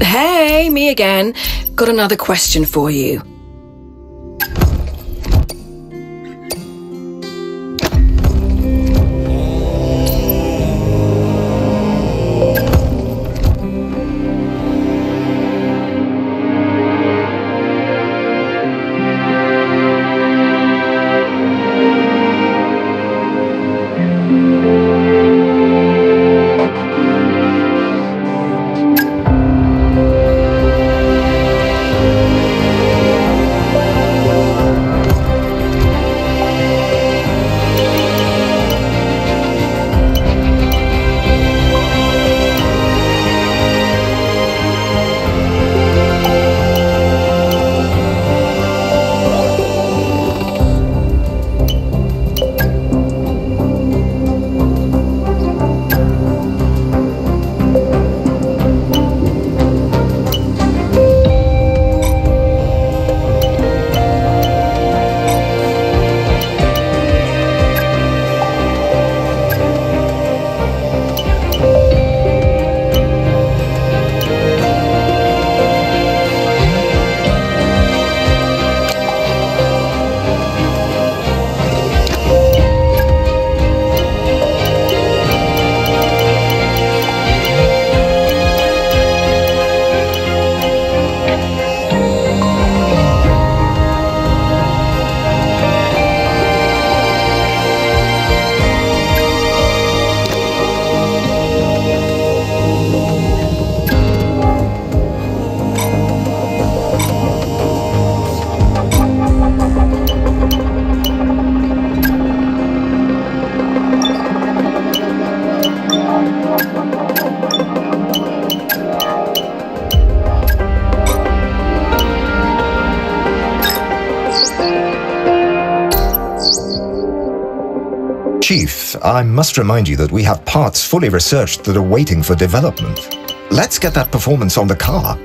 Hey, me again. Got another question for you. Chief, I must remind you that we have parts fully researched that are waiting for development. Let's get that performance on the car.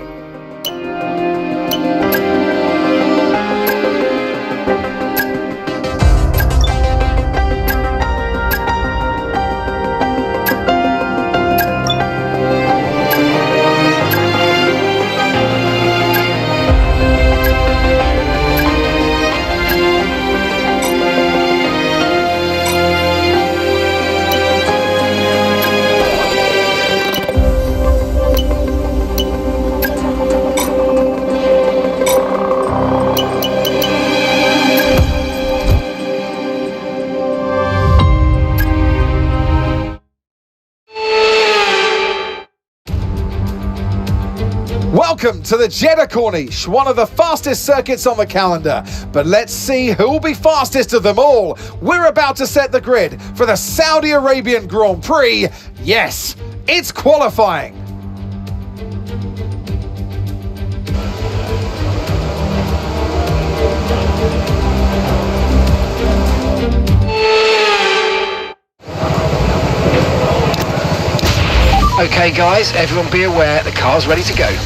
Welcome to the Jeddah Corniche, one of the fastest circuits on the calendar. But let's see who will be fastest of them all. We're about to set the grid for the Saudi Arabian Grand Prix. Yes, it's qualifying. Okay guys, everyone be aware, the car's ready to go.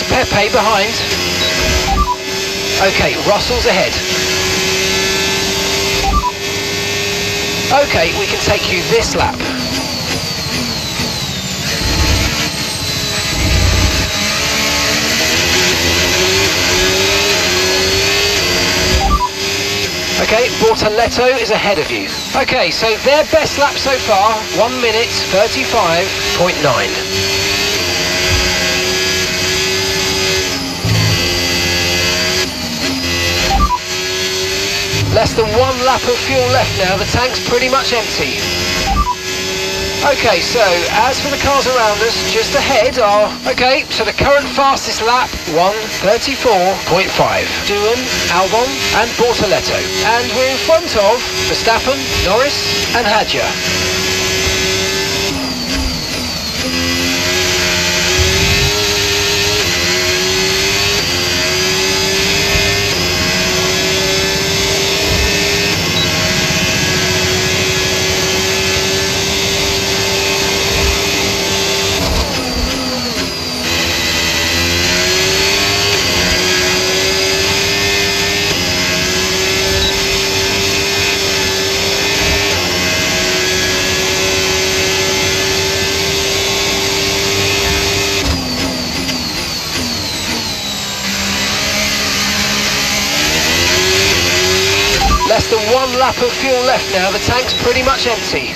Pepe behind. Okay, Russell's ahead. Okay, we can take you this lap. Okay, Bortoletto is ahead of you. Okay, so their best lap so far, 1 minute 35.9. Less than 1 lap of fuel left now, the tank's pretty much empty. Okay, so as for the cars around us, just ahead are, okay, so the current fastest lap, 1:34.5. Doohan, Albon and Bortoletto. And we're in front of Verstappen, Norris and Hadja. Less than 1 lap of fuel left now, the tank's pretty much empty.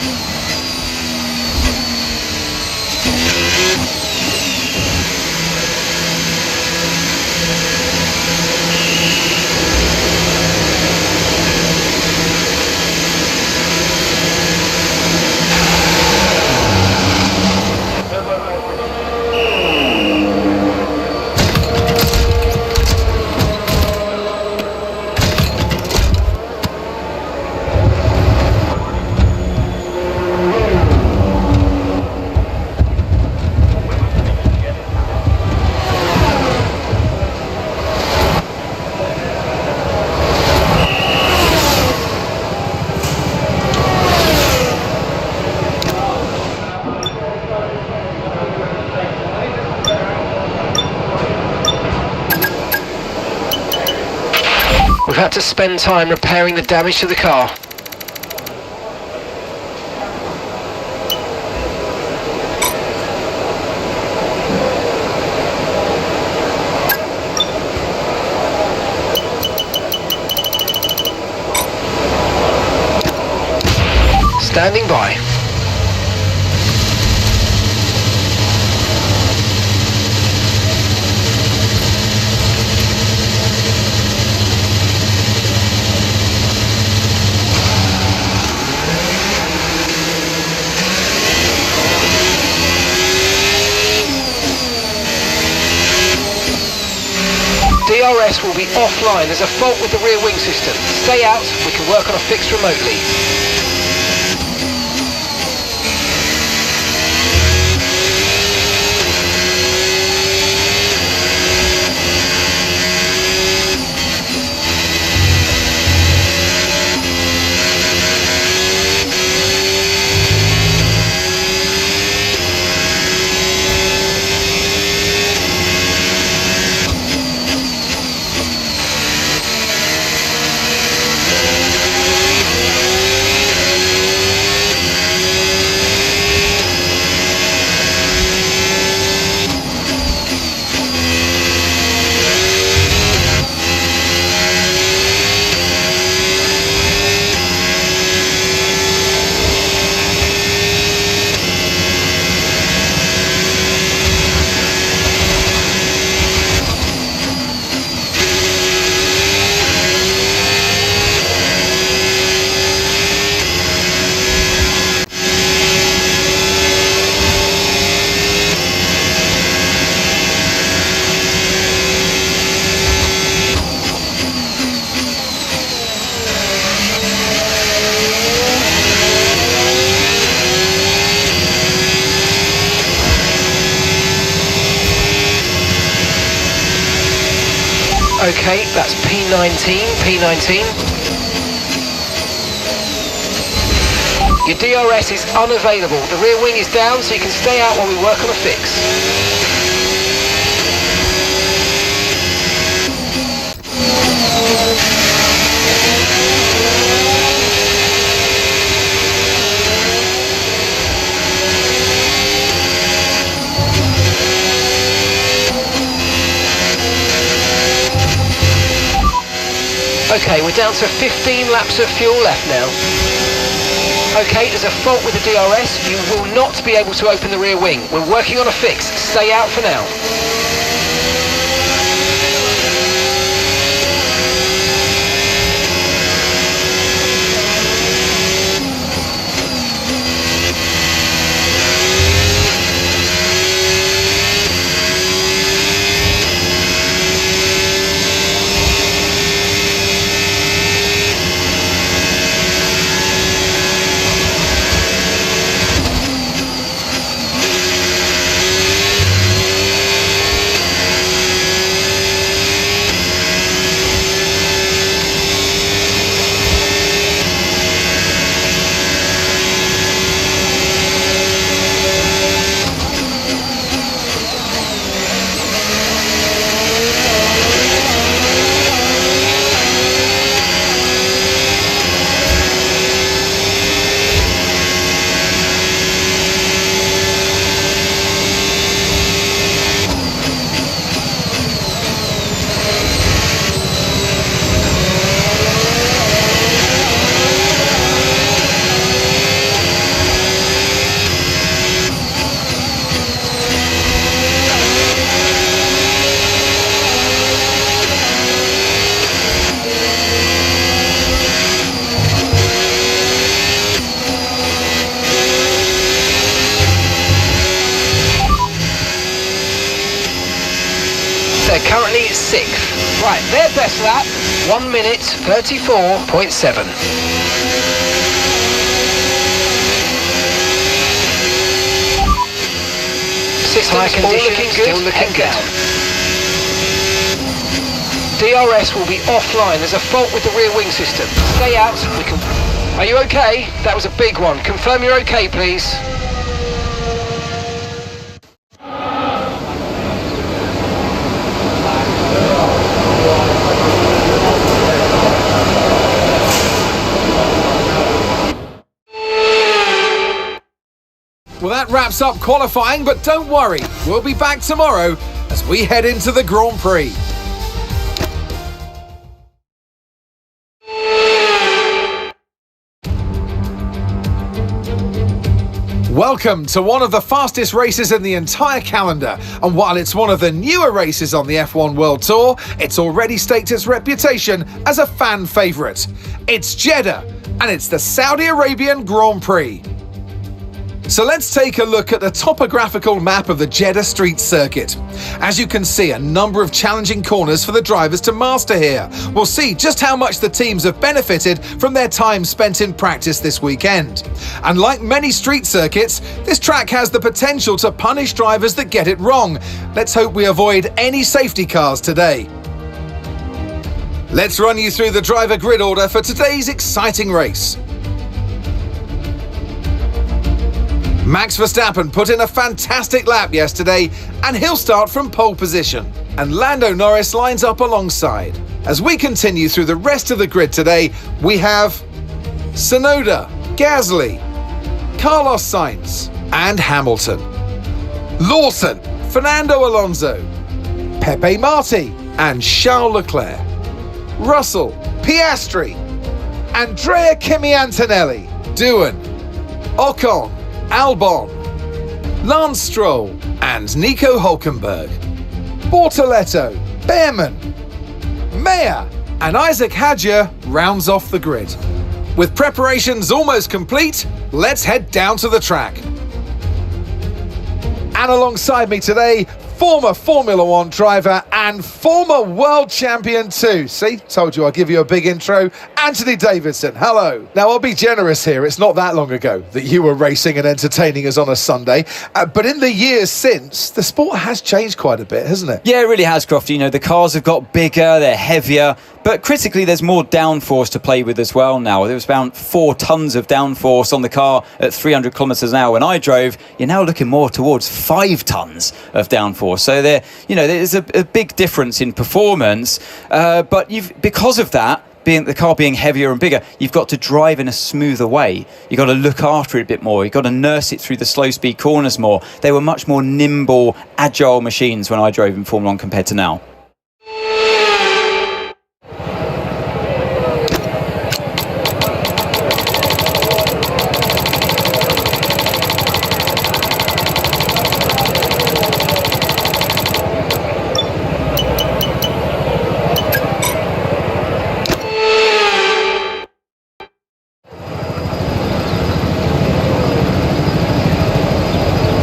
We've had to spend time repairing the damage to the car. Standing by. DRS will be offline. There's a fault with the rear wing system. Stay out, we can work on a fix remotely. Okay, that's P19. Your DRS is unavailable. The rear wing is down, so you can stay out while we work on a fix. Okay, we're down to 15 laps of fuel left now. Okay, there's a fault with the DRS. You will not be able to open the rear wing. We're working on a fix. Stay out for now. They're currently 6th. Right, their best lap, 1 minute 34.7. Tyre conditions still looking good. DRS will be offline. There's a fault with the rear wing system. Stay out. Are you okay? That was a big one. Confirm you're okay, please. Well, that wraps up qualifying, but don't worry, we'll be back tomorrow as we head into the Grand Prix. Welcome to one of the fastest races in the entire calendar, and while it's one of the newer races on the F1 World Tour, it's already staked its reputation as a fan favourite. It's Jeddah, and it's the Saudi Arabian Grand Prix. So let's take a look at the topographical map of the Jeddah street circuit. As you can see, a number of challenging corners for the drivers to master here. We'll see just how much the teams have benefited from their time spent in practice this weekend. And like many street circuits, this track has the potential to punish drivers that get it wrong. Let's hope we avoid any safety cars today. Let's run you through the driver grid order for today's exciting race. Max Verstappen put in a fantastic lap yesterday, and he'll start from pole position. And Lando Norris lines up alongside. As we continue through the rest of the grid today, we have Tsunoda, Gasly, Carlos Sainz, and Hamilton. Lawson, Fernando Alonso, Pepe Marti, and Charles Leclerc. Russell, Piastri, Andrea Kimi Antonelli, Doohan, Ocon, Albon, Lance Stroll, and Nico Hülkenberg. Bortoletto, Behrman, Mayer, and Isaac Hadjar rounds off the grid. With preparations almost complete, let's head down to the track. And alongside me today, former Formula One driver and former world champion too. See, told you I'll give you a big intro. Anthony Davidson, hello. Now, I'll be generous here. It's not that long ago that you were racing and entertaining us on a Sunday. But in the years since, the sport has changed quite a bit, hasn't it? Yeah, it really has, Crofty. You know, the cars have got bigger, they're heavier, but critically, there's more downforce to play with as well now. There was about 4 tons of downforce on the car at 300 kilometres an hour when I drove. You're now looking more towards 5 tons of downforce downforce. So there's a big difference in performance, but because of that, the car being heavier and bigger, you've got to drive in a smoother way. You've got to look after it a bit more. You've got to nurse it through the slow speed corners more. They were much more nimble, agile machines when I drove in Formula 1 compared to now.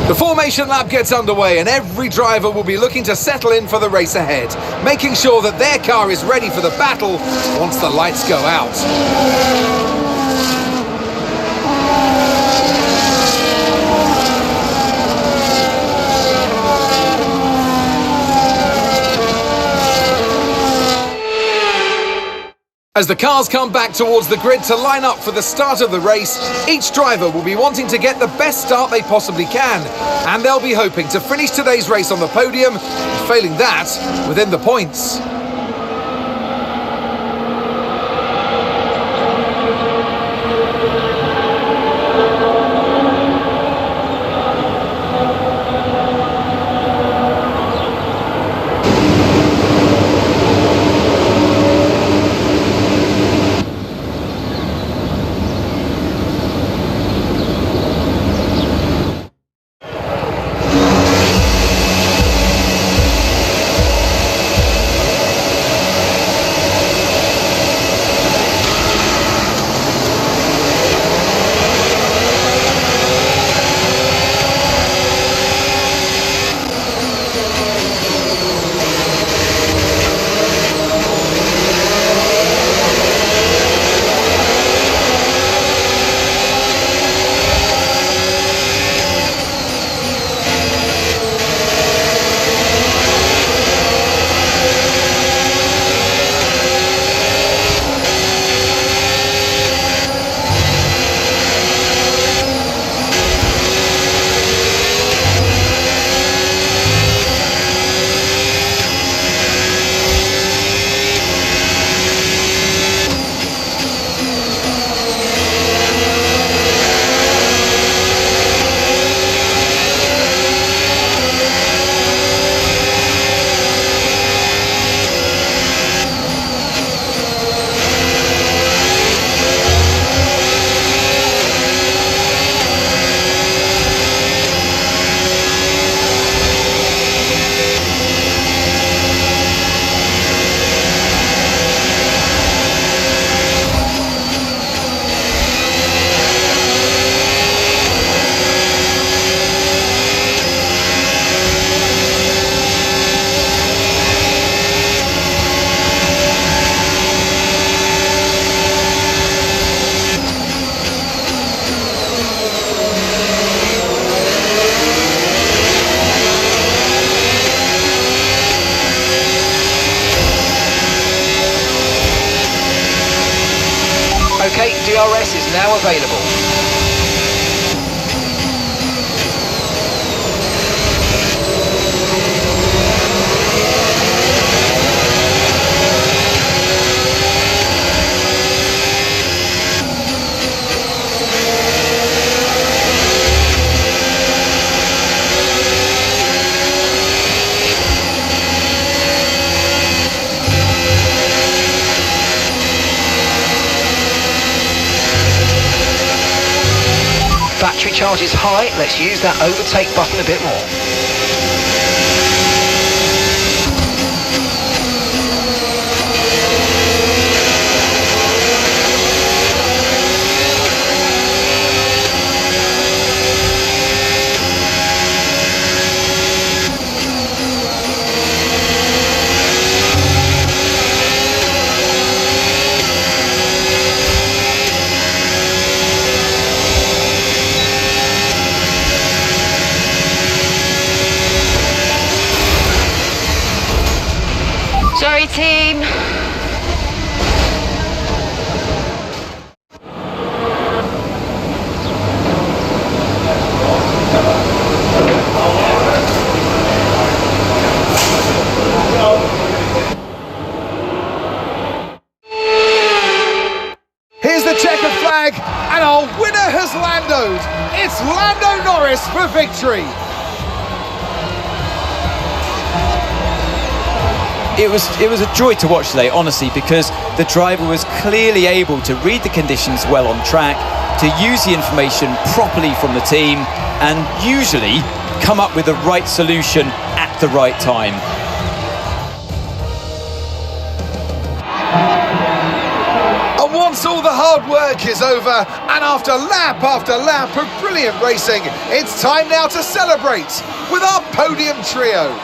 The formation lap gets underway and every driver will be looking to settle in for the race ahead, making sure that their car is ready for the battle once the lights go out. As the cars come back towards the grid to line up for the start of the race, each driver will be wanting to get the best start they possibly can, and they'll be hoping to finish today's race on the podium, and failing that, within the points. Okay, DRS is now available. Battery charge is high, let's use that overtake button a bit more. Sorry, team. Lando'd. It's Lando Norris for victory. It was a joy to watch today, honestly, because the driver was clearly able to read the conditions well on track, to use the information properly from the team, and usually come up with the right solution at the right time. And once all the hard work is over, and after lap of brilliant racing, it's time now to celebrate with our podium trio.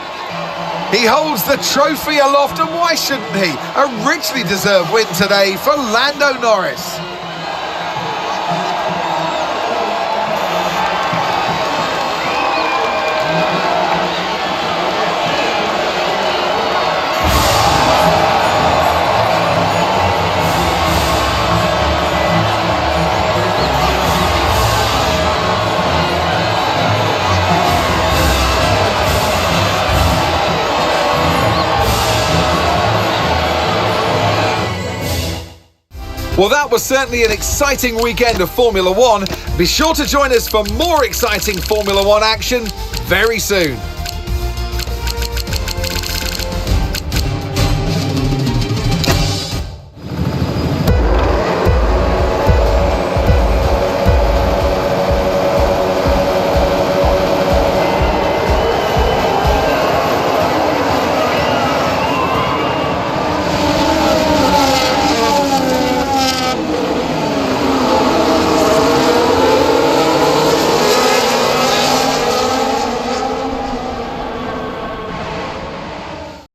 He holds the trophy aloft, and why shouldn't he? A richly deserved win today for Lando Norris. Well, that was certainly an exciting weekend of Formula One. Be sure to join us for more exciting Formula One action very soon.